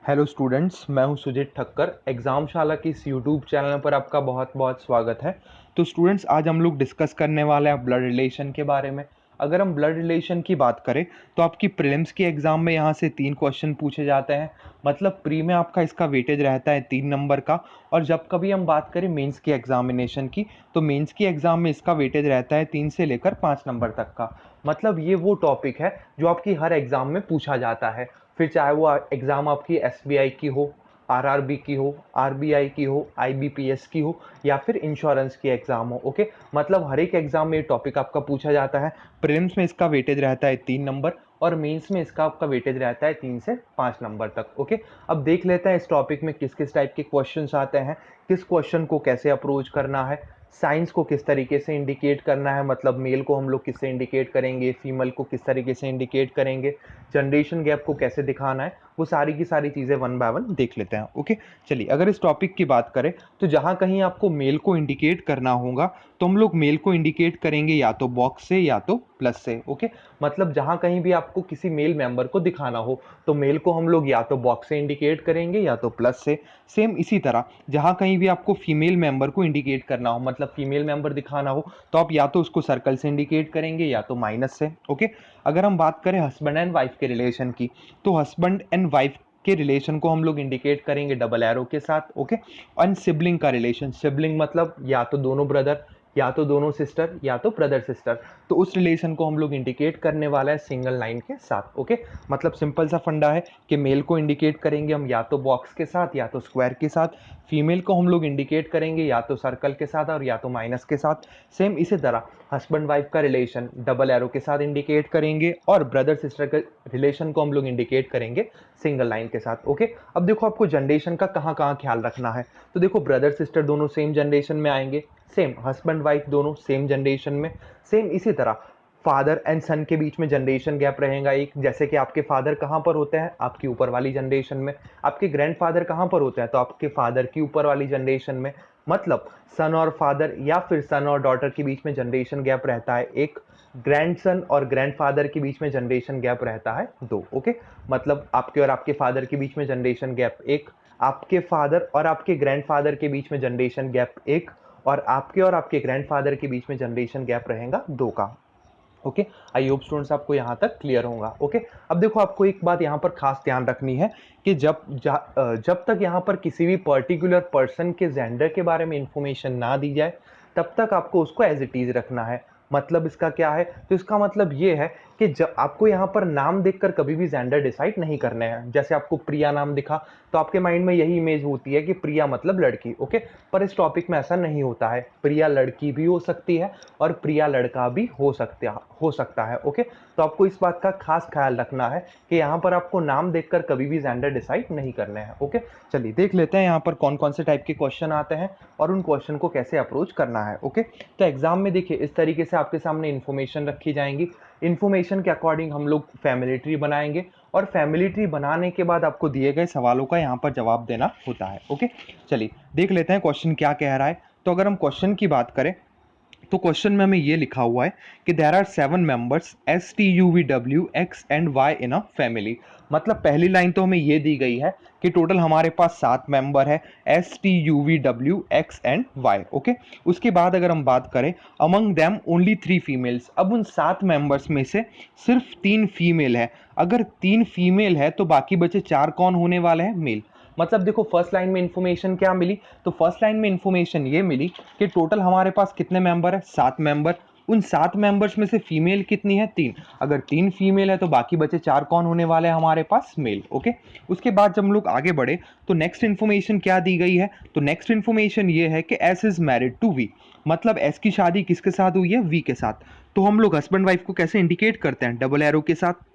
Hello students, मैं हूं सुजीत ठक्कर। एग्जामशाला की इस यूट्यूब चैनल पर आपका बहुत बहुत स्वागत है। तो स्टूडेंट्स, आज हम लोग डिस्कस करने वाले हैं ब्लड रिलेशन के बारे में। अगर हम ब्लड रिलेशन की बात करें तो आपकी प्रीलिम्स के एग्जाम में यहाँ से 3 क्वेश्चन पूछे जाते हैं। मतलब प्री में आपका इसका वेटेज रहता है 3 नंबर का। और जब कभी हम बात करें मेंस की एग्जामिनेशन की, तो मेंस की एग्जाम में इसका वेटेज रहता है 3 से लेकर 5 नंबर तक का। मतलब ये वो टॉपिक है जो आपकी हर एग्जाम में पूछा जाता है। फिर चाहे वो एग्ज़ाम आपकी एसबीआई की हो, आरआरबी की हो, आरबीआई की हो, आईबीपीएस की हो, या फिर इंश्योरेंस की एग्ज़ाम हो। ओके, मतलब हर एक एग्ज़ाम में ये टॉपिक आपका पूछा जाता है। प्रीलिम्स में इसका वेटेज रहता है 3 नंबर और मेंस में इसका आपका वेटेज रहता है 3 से 5 नंबर तक। ओके, अब देख लेते हैं इस टॉपिक में किस किस टाइप के क्वेश्चंस आते हैं, किस क्वेश्चन को कैसे अप्रोच करना है, साइंस को किस तरीके से इंडिकेट करना है, मतलब मेल को हम लोग किससे इंडिकेट करेंगे, फीमेल को किस तरीके से इंडिकेट करेंगे, जनरेशन गैप को कैसे दिखाना है, वो सारी की सारी चीज़ें वन बाय वन देख लेते हैं। ओके, चलिए अगर इस टॉपिक की बात करें तो जहाँ कहीं आपको मेल को इंडिकेट करना होगा तो हम लोग मेल को इंडिकेट करेंगे या तो बॉक्स से या तो प्लस से। ओके, मतलब जहाँ कहीं भी आपको किसी मेल मेंबर को दिखाना हो तो मेल को हम लोग या तो बॉक्स से इंडिकेट करेंगे या तो प्लस से। सेम इसी तरह जहाँ कहीं भी आपको फीमेल मेंबर को इंडिकेट करना हो, मतलब फीमेल मेंबर दिखाना हो, तो आप या तो उसको सर्कल से इंडिकेट करेंगे या तो माइनस से। ओके, अगर हम बात करें हस्बैंड एंड वाइफ के रिलेशन की, तो हस्बैंड एंड वाइफ के रिलेशन को हम लोग इंडिकेट करेंगे डबल एरो के साथ। ओके, एंड सिबलिंग का रिलेशन, सिबलिंग मतलब या तो दोनों ब्रदर, या तो दोनों सिस्टर, या तो ब्रदर सिस्टर, तो उस रिलेशन को हम लोग इंडिकेट करने वाला है सिंगल लाइन के साथ। ओके, मतलब सिंपल सा फंडा है कि मेल को इंडिकेट करेंगे हम या तो बॉक्स के साथ या तो स्क्वायर के साथ, फीमेल को हम लोग इंडिकेट करेंगे या तो सर्कल के साथ और या तो माइनस के साथ। सेम इसी तरह हस्बैंड वाइफ का रिलेशन डबल एरो के साथ इंडिकेट करेंगे और ब्रदर सिस्टर के रिलेशन को हम लोग इंडिकेट करेंगे सिंगल लाइन के साथ। ओके, अब देखो आपको जनरेशन का कहाँ कहाँ ख्याल रखना है। तो देखो ब्रदर सिस्टर दोनों सेम जनरेशन में आएंगे, सेम हस्बैंड वाइफ दोनों सेम जनरेशन में, सेम इसी तरह फादर एंड सन के बीच में जनरेशन गैप रहेगा एक। जैसे कि आपके फादर कहाँ पर होते हैं, आपकी ऊपर वाली जनरेशन में। आपके ग्रैंडफादर कहाँ पर होते हैं, तो आपके फादर की ऊपर वाली जनरेशन में। मतलब सन और फादर या फिर सन और डॉटर के बीच में जनरेशन गैप रहता है एक। ग्रैंडसन और ग्रैंडफादर के बीच में जनरेशन गैप रहता है 2। ओके, मतलब आपके और आपके फादर के बीच में जनरेशन गैप 1, आपके फादर और आपके ग्रैंडफादर के बीच में जनरेशन गैप 1, और आपके और आपके ग्रैंडफादर के बीच में जनरेशन गैप रहेगा 2 का। ओके, आई होप स्टूडेंट्स आपको यहाँ तक क्लियर होगा। ओके, अब देखो आपको एक बात यहाँ पर खास ध्यान रखनी है कि जब तक यहाँ पर किसी भी पर्टिकुलर पर्सन के जेंडर के बारे में इंफॉर्मेशन ना दी जाए तब तक आपको उसको एज इट इज रखना है। मतलब इसका क्या है, तो इसका मतलब ये है कि जब आपको यहाँ पर नाम देखकर कभी भी जेंडर डिसाइड नहीं करने हैं। जैसे आपको प्रिया नाम दिखा तो आपके माइंड में यही इमेज होती है कि प्रिया मतलब लड़की। ओके, पर इस टॉपिक में ऐसा नहीं होता है। प्रिया लड़की भी हो सकती है और प्रिया लड़का भी हो सकता है। ओके, तो आपको इस बात का खास ख्याल रखना है कि यहाँ पर आपको नाम देखकर कभी भी जेंडर डिसाइड नहीं करने हैं। ओके, चलिए देख लेते हैं यहाँ पर कौन कौन से टाइप के क्वेश्चन आते हैं और उन क्वेश्चन को कैसे अप्रोच करना है। ओके, तो एग्जाम में देखिए इस तरीके से आपके सामने इन्फॉर्मेशन रखी जाएंगी। इन्फॉर्मेशन के अकॉर्डिंग हम लोग फैमिली ट्री बनाएंगे और फैमिली ट्री बनाने के बाद आपको दिए गए सवालों का यहाँ पर जवाब देना होता है। ओके, चलिए देख लेते हैं क्वेश्चन क्या कह रहा है। तो अगर हम क्वेश्चन की बात करें तो क्वेश्चन में हमें ये लिखा हुआ है कि there are 7 members S T U V W X and Y in a family. मतलब पहली लाइन तो हमें ये दी गई है कि टोटल हमारे पास 7 मेंबर है, S T U V W X and Y. Okay, उसके बाद अगर हम बात करें अमंग देम ओनली 3 फीमेल्स, अब उन 7 मेंबर्स में से सिर्फ 3 फीमेल है। अगर 3 फीमेल है तो बाकी बचे 4 कौन होने वाले हैं, मेल। मतलब देखो फर्स्ट लाइन में इंफॉर्मेशन क्या मिली, तो फर्स्ट लाइन में इंफॉर्मेशन ये मिली कि टोटल हमारे पास कितने मेंबर है, 7 मेंबर। उन 7 मेंबर्स में से फीमेल कितनी है, 3। अगर 3 फीमेल है तो बाकी बचे 4 कौन होने वाले हैं हमारे पास, मेल। ओके, उसके बाद जब हम लोग आगे बढ़े तो नेक्स्ट इंफॉर्मेशन क्या दी गई है, तो नेक्स्ट इंफॉर्मेशन ये है कि S is married to V. मतलब एस की शादी किसके साथ हुई है, वी के साथ। तो हम लोग हस्बैंड वाइफ को कैसे इंडिकेट करते हैं, डबल एरो के साथ।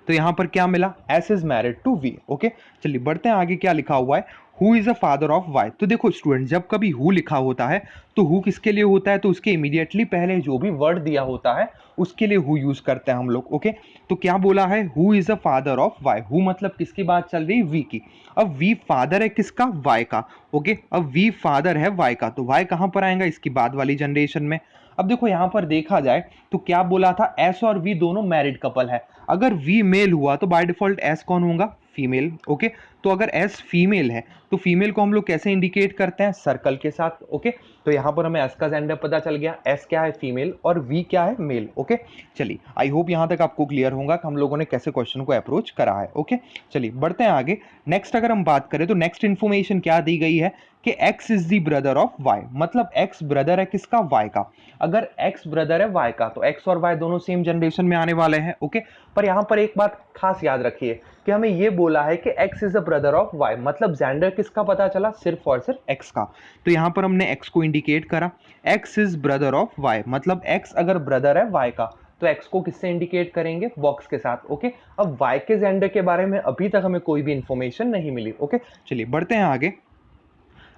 तो यहां पर क्या मिला, S is married to V. Okay, चलिए बढ़ते हैं आगे, क्या लिखा हुआ है, who is a father of Y. तो देखो स्टूडेंट, जब कभी हु लिखा होता है तो हु किसके लिए होता है, तो उसके इमीडिएटली पहले जो भी वर्ड दिया होता है उसके लिए हु यूज करते हैं हम लोग। ओके, तो क्या बोला है, who is a father of Y. Who मतलब किसकी बात चल रही, वी की। अब वी फादर है किसका, वाई का। ओके, अब वी फादर है वाई का, तो वाई कहां पर आएगा, इसकी बाद वाली जनरेशन में। अब देखो यहां पर देखा जाए तो क्या बोला था, एस और वी दोनों मैरिड कपल है। अगर वी मेल हुआ तो बाय डिफॉल्ट एस कौन होगा, फीमेल। ओके, तो अगर एस फीमेल है तो फीमेल को हम लोग कैसे इंडिकेट करते हैं, सर्कल के साथ। ओके, तो यहाँ पर हमें एस का जेंडर पता चल गया, एस क्या है फीमेल और वी क्या है मेल। ओके, चलिए आई होप यहाँ तक आपको क्लियर होगा कि हम लोगों ने कैसे क्वेश्चन को अप्रोच करा है। ओके, चलिए बढ़ते हैं आगे। नेक्स्ट अगर हम बात करें तो नेक्स्ट इन्फॉर्मेशन क्या दी गई है कि x is the brother of y, मतलब x ब्रदर है किसका, y का। अगर x ब्रदर है y का तो x और y दोनों सेम जनरेशन में आने वाले हैं। ओके, पर यहां पर एक बात खास याद रखिए कि हमें यह बोला है कि x is the brother of y, मतलब जेंडर किसका पता चला, सिर्फ और सिर्फ x का। तो यहां पर हमने x को इंडिकेट करा, x is brother of y, मतलब x अगर ब्रदर है y का तो x को किससे इंडिकेट करेंगे, बॉक्स के साथ। ओके, अब y के जेंडर के बारे में अभी तक हमें कोई भी इंफॉर्मेशन नहीं मिली। ओके, चलिए बढ़ते हैं आगे।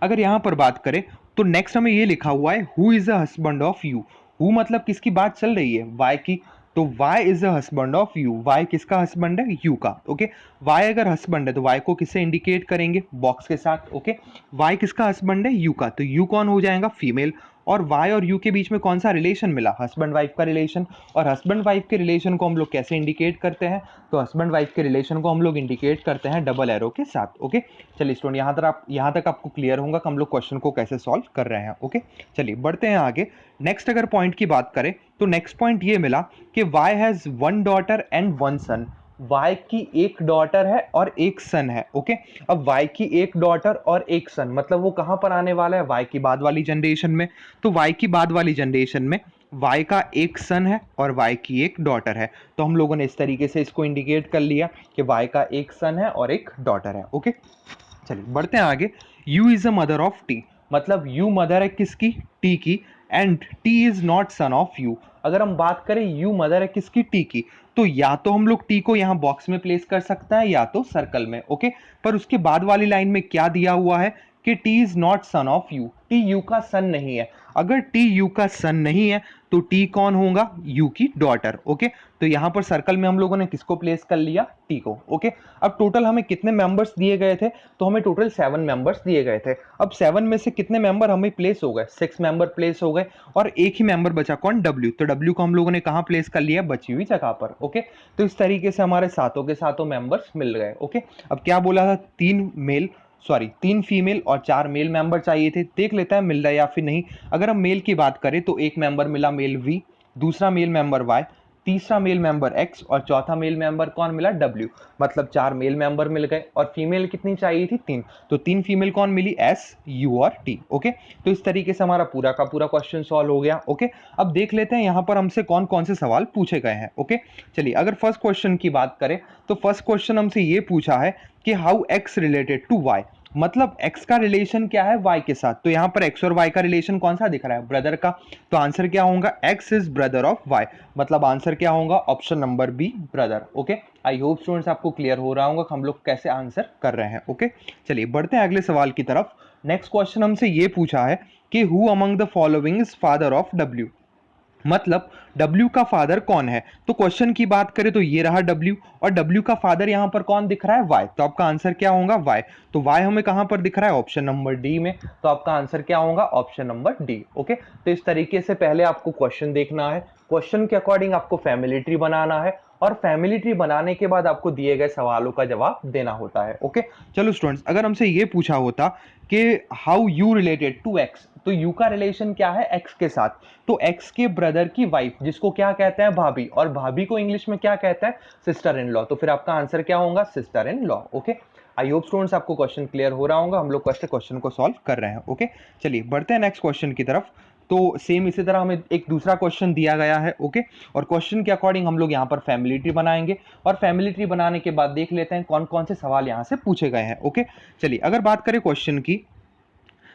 अगर यहां पर बात करें तो नेक्स्ट हमें ये लिखा हुआ है who is the husband of U. Who मतलब किसकी बात चल रही है, वाई की, तो Y is the husband of U. Y किसका हस्बैंड है, यू का। ओके, वाई अगर हस्बैंड है तो वाई को किससे इंडिकेट करेंगे, बॉक्स के साथ। ओके, वाई किसका हस्बैंड है, यू का, तो यू कौन हो जाएगा, फीमेल। और वाई और यू के बीच में कौन सा रिलेशन मिला, हस्बैंड वाइफ का रिलेशन। और हस्बैंड वाइफ के रिलेशन को हम लोग कैसे इंडिकेट करते हैं, तो हस्बैंड वाइफ के रिलेशन को हम लोग इंडिकेट करते हैं डबल एरो के साथ। ओके, चलिए स्टूडेंट यहाँ तक आपको क्लियर होगा कि हम लोग क्वेश्चन को कैसे सॉल्व कर रहे हैं। ओके, चलिए बढ़ते हैं आगे। नेक्स्ट अगर पॉइंट की बात करें तो नेक्स्ट पॉइंट ये मिला कि Y has one daughter and one son. Y की एक डॉटर है और एक सन है। ओके, अब वाई की एक डॉटर और एक सन मतलब वो कहां पर आने वाला है, वाई की बाद वाली जनरेशन में। तो वाई की बाद वाली जनरेशन में वाई का एक सन है और वाई की एक डॉटर है, तो हम लोगों ने इस तरीके से इसको इंडिकेट कर लिया कि वाई का एक सन है और एक डॉटर है। ओके, चलिए बढ़ते हैं आगे। You is a mother of T, मतलब यू मदर है किसकी, टी की, and T is not son of you. अगर हम बात करें यू मदर है किसकी, टी की, तो या तो हम लोग टी को यहां बॉक्स में प्लेस कर सकते हैं या तो सर्कल में। ओके, पर उसके बाद वाली लाइन में क्या दिया हुआ है कि T is not son of you, T U का सन नहीं है। अगर टी यू का सन नहीं है तो टी कौन होगा, यू की डॉटर। ओके, तो यहां पर सर्कल में हम लोगों ने किसको प्लेस कर लिया, टी को। ओके, अब टोटल हमें कितने मेंबर्स दिए गए थे, तो हमें टोटल 7 मेंबर्स दिए गए थे। अब 7 में से कितने मेंबर हमें प्लेस हो गए, 6 मेंबर प्लेस हो गए और एक ही मेंबर बचा कौन, डब्ल्यू। तो डब्ल्यू को हम लोगों ने कहां प्लेस कर लिया, बची हुई जगह पर। ओके, तो इस तरीके से हमारे सातों के सातों मेंबर्स मिल गए। ओके, अब क्या बोला था, 3 फीमेल और 4 मेल मेंबर चाहिए थे। देख लेते हैं मिल रहा है या फिर नहीं। अगर हम मेल की बात करें तो एक मेंबर मिला मेल वी, दूसरा मेल मेंबर वाई, तीसरा मेल मेंबर एक्स और चौथा मेल मेंबर कौन मिला, डब्ल्यू। मतलब 4 मेल मेंबर मिल गए और फीमेल कितनी चाहिए थी, 3, तो 3 फीमेल कौन मिली, एस, यू और टी। ओके, तो इस तरीके से हमारा पूरा का पूरा क्वेश्चन सॉल्व हो गया। ओके, अब देख लेते हैं यहाँ पर हमसे कौन कौन से सवाल पूछे गए हैं। ओके, चलिए अगर फर्स्ट क्वेश्चन की बात करें तो फर्स्ट क्वेश्चन हमसे ये पूछा है कि how X related to Y, मतलब x का रिलेशन क्या है y के साथ। तो यहां पर x और y का रिलेशन कौन सा दिख रहा है, ब्रदर का। तो आंसर क्या होगा, x is brother of y, मतलब आंसर क्या होगा, option number B, brother. Okay, I hope students आपको क्लियर हो रहा होगा हम लोग कैसे आंसर कर रहे हैं। ओके, चलिए बढ़ते हैं अगले सवाल की तरफ। नेक्स्ट क्वेश्चन हमसे ये पूछा है कि who among the following is father of W, मतलब W का फादर कौन है। तो क्वेश्चन की बात करें तो ये रहा W और W का फादर यहां पर कौन दिख रहा है, Y, तो आपका आंसर क्या होगा, Y। तो Y हमें कहां पर दिख रहा है, ऑप्शन नंबर डी में, तो आपका आंसर क्या होगा, ऑप्शन नंबर डी। ओके, तो इस तरीके से पहले आपको क्वेश्चन देखना है, क्वेश्चन के अकॉर्डिंग आपको फैमिली ट्री बनाना है और फैमिली ट्री बनाने के बाद आपको दिए गए सवालों का जवाब देना होता है। ओके, चलो स्टूडेंट्स, अगर हमसे ये पूछा होता कि how U related to X, तो यू का रिलेशन क्या है, एक्स के साथ। तो एक्स के ब्रदर की वाइफ जिसको क्या कहते हैं, भाभी, और भाभी को इंग्लिश में क्या कहते हैं, सिस्टर इन लॉ। तो फिर आपका आंसर क्या होगा, sister in law. Okay, I hope students आपको क्वेश्चन क्लियर हो रहा होगा, हम लोग क्वेश्चन को सॉल्व कर रहे हैं। ओके, चलिए बढ़ते हैं नेक्स्ट क्वेश्चन की तरफ। तो सेम इसी तरह हमें एक दूसरा क्वेश्चन दिया गया है। ओके, और क्वेश्चन के अकॉर्डिंग हम लोग यहाँ पर फैमिली ट्री बनाएंगे और फैमिली ट्री बनाने के बाद देख लेते हैं कौन कौन से सवाल यहाँ से पूछे गए हैं। ओके, चलिए अगर बात करें क्वेश्चन की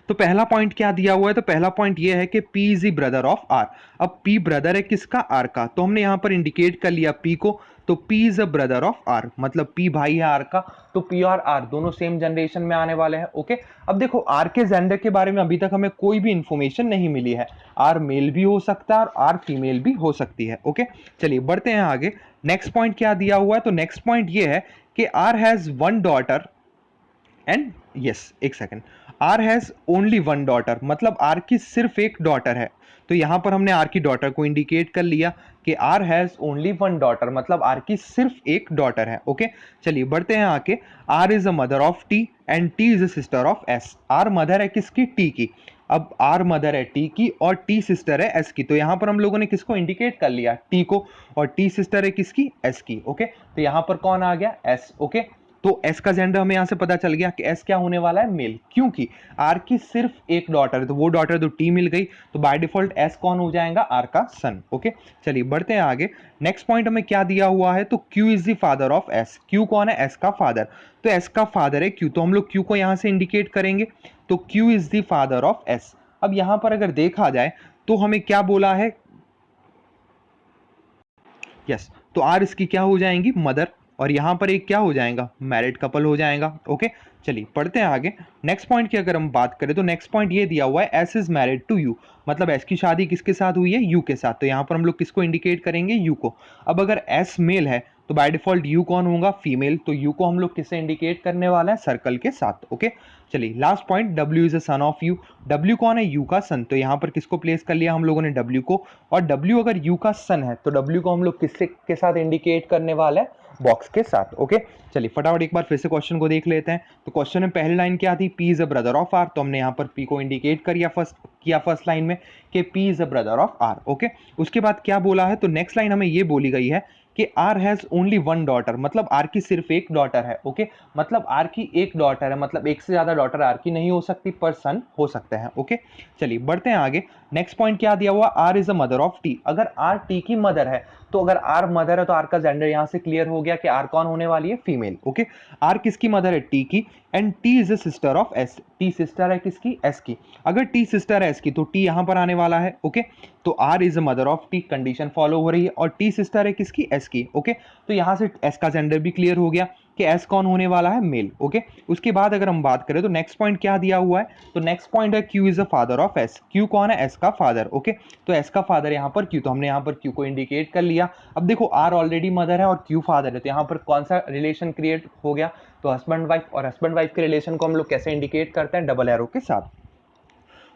तो पहला पॉइंट क्या दिया हुआ है, तो पहला पॉइंट ये है कि P is the brother of R। अब P ब्रदर है किसका, R का, तो हमने यहां पर इंडिकेट कर लिया P को, तो P is a brother of R, मतलब P भाई है R का, तो P और R दोनों सेम जनरेशन में आने वाले हैं। ओके, अब देखो R के जेंडर के बारे में अभी तक हमें कोई भी इंफॉर्मेशन नहीं मिली है, R मेल भी हो सकता है और R फीमेल भी हो सकती है। ओके, चलिए बढ़ते हैं आगे। नेक्स्ट पॉइंट क्या दिया हुआ है, तो नेक्स्ट पॉइंट ये है कि R has one daughter and yes, एक second, R has only one daughter, मतलब आर की सिर्फ एक डॉटर है। तो यहां पर हमने आर की डॉटर को इंडिकेट कर लिया कि R has only one daughter, मतलब आर की सिर्फ एक डॉटर है। ओके चलिए बढ़ते हैं आगे। R is a mother of T and T is a sister of S. R mother है किसकी? टी की। अब आर मदर है टी की और टी सिस्टर है एस की, तो यहां पर हम लोगों ने किसको इंडिकेट कर लिया? टी को। और टी सिस्टर है किसकी? एस की। ओके तो यहां पर कौन आ गया? एस। ओके तो एस का जेंडर हमें यहां से पता चल गया कि एस क्या होने वाला है? मेल, क्योंकि आर की सिर्फ एक डॉटर है, तो वो डॉटर तो टी मिल गई, तो बाय डिफॉल्ट एस कौन हो जाएगा? आर का सन। ओके चलिए बढ़ते हैं आगे। नेक्स्ट पॉइंट हमें क्या दिया हुआ है? तो Q is the father of S. Q कौन है? एस का फादर। तो एस का फादर है क्यू, तो हम लोग क्यू को यहां से इंडिकेट करेंगे, तो Q is the father of S. अब यहां पर अगर देखा जाए तो हमें क्या बोला है? यस तो आर इसकी क्या हो जाएंगी? मदर, और यहां पर एक क्या हो जाएगा? मैरिड कपल हो जाएगा। ओके चलिए पढ़ते हैं आगे। नेक्स्ट पॉइंट की अगर हम बात करें तो नेक्स्ट पॉइंट ये दिया हुआ है S is married to U, मतलब एस की शादी किसके साथ हुई है? यू के साथ, तो यहां पर हम लोग किसको इंडिकेट करेंगे? यू को। अब अगर एस मेल है तो बाय डिफॉल्ट यू कौन होगा? फीमेल, तो यू को हम लोग किससे इंडिकेट करने वाला है? सर्कल के साथ। ओके चलिए last point, W is a son of you. W कौन है? यू का सन, तो यहां पर किसको प्लेस कर लिया हम लोगों ने? डब्ल्यू को। और डब्ल्यू अगर यू का सन है तो डब्ल्यू को हम लोग किससे के साथ इंडिकेट करने वाला है? बॉक्स के साथ। ओके चलिए फटाफट एक बार फिर से क्वेश्चन को देख लेते हैं। तो क्वेश्चन में पहली लाइन क्या थी? P is a brother of R, तो हमने यहाँ पर पी को इंडिकेट किया फर्स्ट लाइन में कि P is a brother of R. Okay उसके बाद क्या बोला है? तो नेक्स्ट लाइन हमें ये बोली गई है कि R has only one daughter, मतलब आर की सिर्फ एक डॉटर है। ओके मतलब आर की एक डॉटर है, मतलब एक से ज्यादा डॉटर आर की नहीं हो सकती, पर सन हो सकते हैं। ओके चलिए बढ़ते हैं आगे। नेक्स्ट पॉइंट क्या दिया हुआ? R is a mother of T. अगर आर टी की मदर है, तो अगर आर मदर है तो आर का जेंडर यहां से क्लियर हो गया कि आर कौन होने वाली है? फीमेल। ओके आर किसकी मदर है? टी की। And T is a sister of S. T sister है किसकी? एस की। अगर टी सिस्टर है एस की तो टी यहां पर आने वाला है। ओके तो R is a mother of T, condition follow हो रही है, और टी सिस्टर है किसकी? एस की। ओके तो यहां से एस का जेंडर भी क्लियर हो गया कि एस कौन होने वाला है? मेल। ओके उसके बाद अगर हम बात करें तो नेक्स्ट पॉइंट क्या दिया हुआ है? तो नेक्स्ट पॉइंट है Q is a father of S. Q कौन है? एस का फादर। ओके तो एस का फादर यहाँ पर क्यू, तो हमने यहाँ पर क्यू को इंडिकेट कर लिया। अब देखो आर ऑलरेडी मदर है और क्यू फादर है, तो यहाँ पर कौन सा रिलेशन क्रिएट हो गया? तो हस्बैंड वाइफ, और हस्बैंड वाइफ के रिलेशन को हम लोग कैसे इंडिकेट करते हैं? डबल एरो के साथ।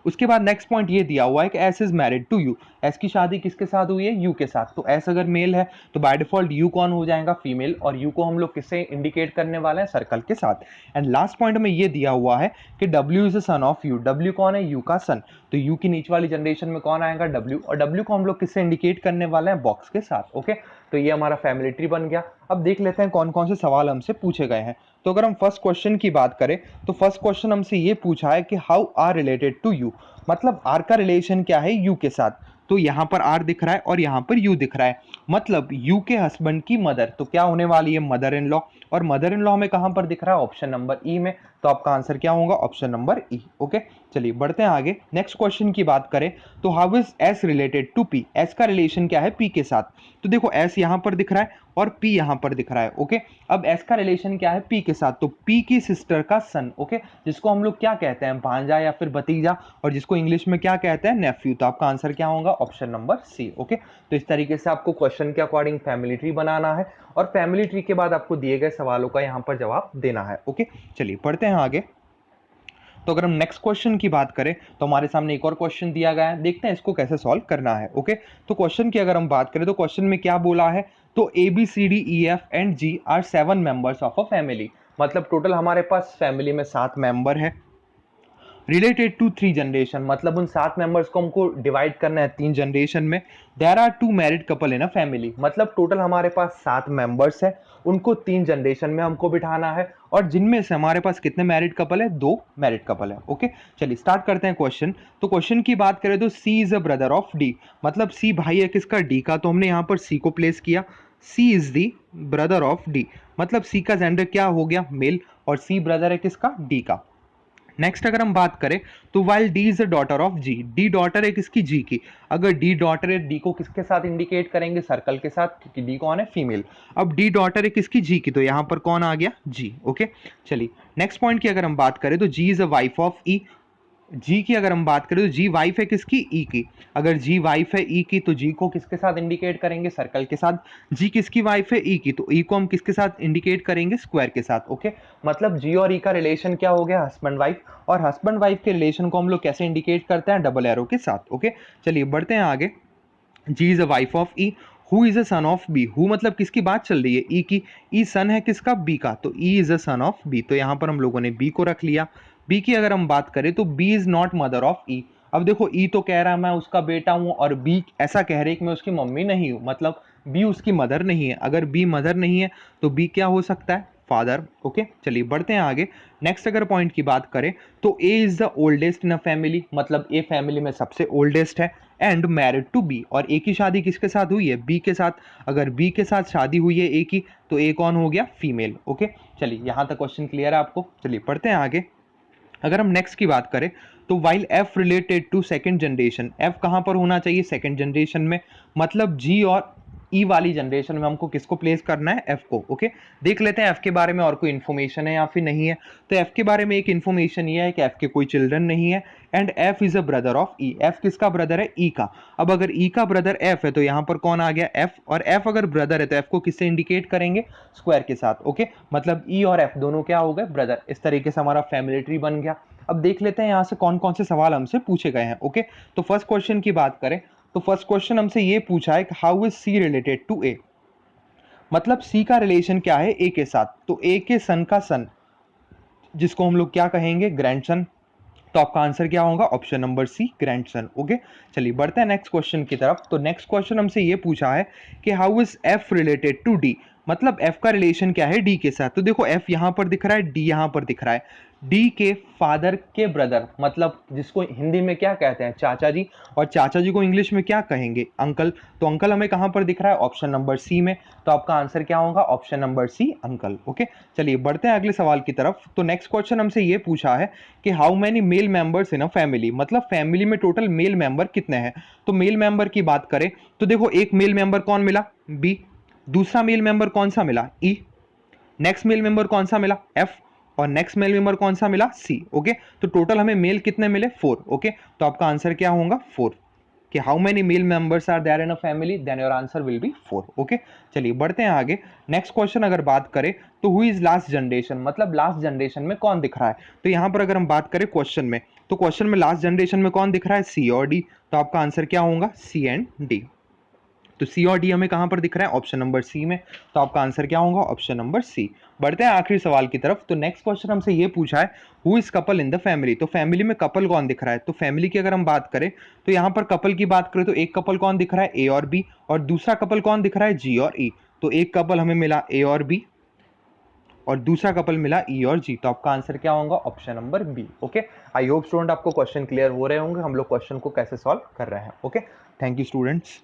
उसके बाद नेक्स्ट पॉइंट ये दिया हुआ है कि S is married to U. S की शादी किसके साथ हुई है? यू के साथ, तो एस अगर मेल है तो बाय डिफॉल्ट यू कौन हो जाएगा? फीमेल, और यू को हम लोग किससे इंडिकेट करने वाले हैं? सर्कल के साथ। एंड लास्ट पॉइंट में ये दिया हुआ है कि W is a son of you. W कौन है? यू का सन, तो यू की नीचे वाली जनरेशन में कौन आएगा? डब्ल्यू, और डब्ल्यू को हम लोग किससे इंडिकेट करने वाले हैं? बॉक्स के साथ। ओके तो ये हमारा फैमिली ट्री बन गया। अब देख लेते हैं कौन कौन से सवाल हमसे पूछे गए हैं। तो अगर हम फर्स्ट क्वेश्चन की बात करें तो फर्स्ट क्वेश्चन हमसे ये पूछा है कि how R related to U, मतलब आर का रिलेशन क्या है यू के साथ? तो यहां पर आर दिख रहा है और यहां पर यू दिख रहा है, मतलब यू के हस्बैंड की मदर, तो क्या होने वाली है? Mother in law. और मदर इन लॉ में कहां पर दिख रहा है? ऑप्शन नंबर ई में, तो आपका आंसर क्या होगा? ऑप्शन नंबर ई। ओके चलिए बढ़ते हैं आगे। नेक्स्ट क्वेश्चन की बात करें तो how is S related to P. S का रिलेशन क्या है पी के साथ? तो देखो एस यहां पर दिख रहा है और पी यहां पर दिख रहा है। ओके अब एस का रिलेशन क्या है पी के साथ? तो पी की सिस्टर का सन। ओके जिसको हम लोग क्या कहते हैं? भांजा या फिर भतीजा, और जिसको इंग्लिश में क्या कहते हैं? नेफ्यू। तो आपका आंसर क्या होगा? ऑप्शन नंबर सी। ओके तो इस तरीके से आपको क्वेश्चन के अकॉर्डिंग फैमिली ट्री बनाना है, और फैमिली ट्री के बाद आपको दिए गए सवालों का यहाँ पर जवाब देना है। ओके चलिए पढ़ते हैं आगे। तो अगर हम नेक्स्ट क्वेश्चन की बात करें तो हमारे सामने एक और क्वेश्चन दिया गया है, देखते हैं इसको कैसे सॉल्व करना है। ओके तो क्वेश्चन की अगर हम बात करें तो क्वेश्चन में क्या बोला है? तो A B C D E F and G are 7 members of a family, मतलब टोटल हमारे पास फैमिली में 7 मेंबर है। रिलेटेड टू 3 जनरेशन, मतलब उन 7 मेंबर्स को हमको डिवाइड करना है 3 जनरेशन में। There are 2 married couple in a family, मतलब टोटल हमारे पास 7 मेंबर्स है, उनको 3 जनरेशन में हमको बिठाना है, और जिनमें से हमारे पास कितने मैरिड कपल है? 2 मैरिड कपल है। ओके चलिए स्टार्ट करते हैं क्वेश्चन। तो क्वेश्चन की बात करें तो C is a brother of D, मतलब सी भाई है किसका? डी का, तो हमने यहाँ पर सी को प्लेस किया। C is the brother of D, मतलब सी का जेंडर क्या हो गया? मेल, और सी ब्रदर है किसका? डी का। नेक्स्ट अगर हम बात करें तो while D is a daughter of G, D daughter है किसकी? जी की। अगर डी डॉटर है, डी को किसके साथ इंडिकेट करेंगे? सर्कल के साथ, क्योंकि डी कौन है? फीमेल। अब डी डॉटर है किसकी? जी की, तो यहां पर कौन आ गया? जी। ओके चलिए नेक्स्ट पॉइंट की अगर हम बात करें तो जी इज अ वाइफ ऑफ ई। जी की अगर हम बात करें तो जी वाइफ है किसकी? ई की। अगर जी वाइफ है ई की तो जी को किसके साथ इंडिकेट करेंगे? सर्कल के साथ। जी किसकी वाइफ है? ई की, तो ई को हम किसके साथ इंडिकेट करेंगे? स्क्वायर के साथ। ओके मतलब जी और ई का रिलेशन क्या हो गया? हस्बैंड वाइफ, और हस्बैंड वाइफ के रिलेशन को हम लोग कैसे इंडिकेट करते हैं? डबल एरो के साथ। ओके चलिए बढ़ते हैं आगे। G is a wife of E, who is a son of B, who मतलब किसकी बात चल रही है, ई की, ई सन है किसका, बी का, तो E is a son of B, तो यहाँ पर हम लोगों ने बी को रख लिया। बी की अगर हम बात करें तो B is not mother of E. अब देखो ई तो कह रहा है मैं उसका बेटा हूं और बी ऐसा कह रही है कि मैं उसकी मम्मी नहीं हूं, मतलब बी उसकी मदर नहीं है। अगर बी मदर नहीं है तो बी क्या हो सकता है, फादर। ओके चलिए बढ़ते हैं आगे। नेक्स्ट अगर पॉइंट की बात करें तो A is the oldest in a family, मतलब ए फैमिली में सबसे ओल्डेस्ट है, एंड मैरिड टू बी, और ए की शादी किसके साथ हुई है, बी के साथ। अगर बी के साथ शादी हुई है ए की तो ए कौन हो गया, फीमेल। ओके चलिए यहाँ तक क्वेश्चन क्लियर है आपको, चलिए पढ़ते हैं आगे। अगर हम नेक्स्ट की बात करें तो while F related to second generation, F कहां पर होना चाहिए, सेकंड जनरेशन में, मतलब जी और ई वाली जनरेशन में हमको किसको प्लेस करना है, एफ को। ओके देख लेते हैं एफ के बारे में और कोई इन्फॉर्मेशन है या फिर नहीं है। तो एफ के बारे में एक इन्फॉर्मेशन ये है कि एफ के कोई चिल्ड्रन नहीं है, and F is a brother of E, F किसका ब्रदर है, ई का। अब अगर ई का ब्रदर एफ है तो यहाँ पर कौन आ गया, एफ, और एफ अगर ब्रदर है तो एफ को किससे इंडिकेट करेंगे, स्क्वायर के साथ। ओके मतलब ई और एफ दोनों क्या हो गए, ब्रदर। इस तरीके से हमारा फैमिली ट्री बन गया। अब देख लेते हैं यहाँ से कौन कौन से सवाल हमसे पूछे गए हैं। ओके तो फर्स्ट क्वेश्चन की बात करें तो फर्स्ट क्वेश्चन हमसे ये पूछा है कि how is C related to A, मतलब सी का रिलेशन क्या है ए के साथ, तो ए के सन का सन, जिसको हम लोग क्या कहेंगे, ग्रैंडसन। तो आपका आंसर क्या होगा, option number C, grandson. Okay चलिए बढ़ते हैं नेक्स्ट क्वेश्चन की तरफ। तो नेक्स्ट क्वेश्चन हमसे ये पूछा है कि how is F related to D, मतलब एफ का रिलेशन क्या है डी के साथ। तो देखो एफ यहां पर दिख रहा है, डी यहां पर दिख रहा है, डी के फादर के ब्रदर, मतलब जिसको हिंदी में क्या कहते हैं, चाचा जी, और चाचा जी को इंग्लिश में क्या कहेंगे, अंकल। तो अंकल हमें कहां पर दिख रहा है, ऑप्शन नंबर सी में। तो आपका आंसर क्या होगा, option number C, uncle. Okay चलिए बढ़ते हैं अगले सवाल की तरफ। तो नेक्स्ट क्वेश्चन हमसे ये पूछा है कि how many male members in a family, मतलब फैमिली में टोटल मेल मेंबर कितने हैं। तो मेल मेंबर की बात करें तो देखो एक मेल मेंबर कौन मिला, बी, दूसरा मेल मेंबर कौन सा मिला, ई, नेक्स्ट मेल मेंबर कौन सा मिला, एफ, और नेक्स्ट मेल मेंबर कौन सा मिला, सी। ओके तो टोटल हमें मेल कितने मिले, 4। ओके तो आपका आंसर क्या होगा, 4, कि how many male members are there in a family, then your answer will be 4। Okay चलिए बढ़ते हैं आगे। नेक्स्ट क्वेश्चन अगर बात करें तो हु इज लास्ट जनरेशन, मतलब लास्ट जनरेशन में कौन दिख रहा है। तो यहां पर अगर हम बात करें क्वेश्चन में, तो क्वेश्चन में लास्ट जनरेशन में कौन दिख रहा है, सी और डी। तो आपका आंसर क्या होगा, सी एंड डी। तो सी और डी हमें कहां पर दिख रहा है, ऑप्शन नंबर सी में। तो आपका आंसर क्या होगा, ऑप्शन नंबर सी। बढ़ते हैं आखिरी सवाल की तरफ। तो नेक्स्ट क्वेश्चन हमसे ये पूछा है who is couple in the family, तो फैमिली में कपल कौन दिख रहा है। तो फैमिली की अगर हम बात करें तो यहां पर कपल की बात करें तो एक कपल कौन दिख रहा है, ए और बी, और दूसरा कपल कौन दिख रहा है, जी और ई। तो एक कपल हमें मिला ए और बी, और दूसरा कपल मिला ई और जी। तो आपका आंसर क्या होगा, option number B. Okay I hope student आपको क्वेश्चन क्लियर हो रहे होंगे, हम लोग क्वेश्चन को कैसे सॉल्व कर रहे हैं। Okay thank you students.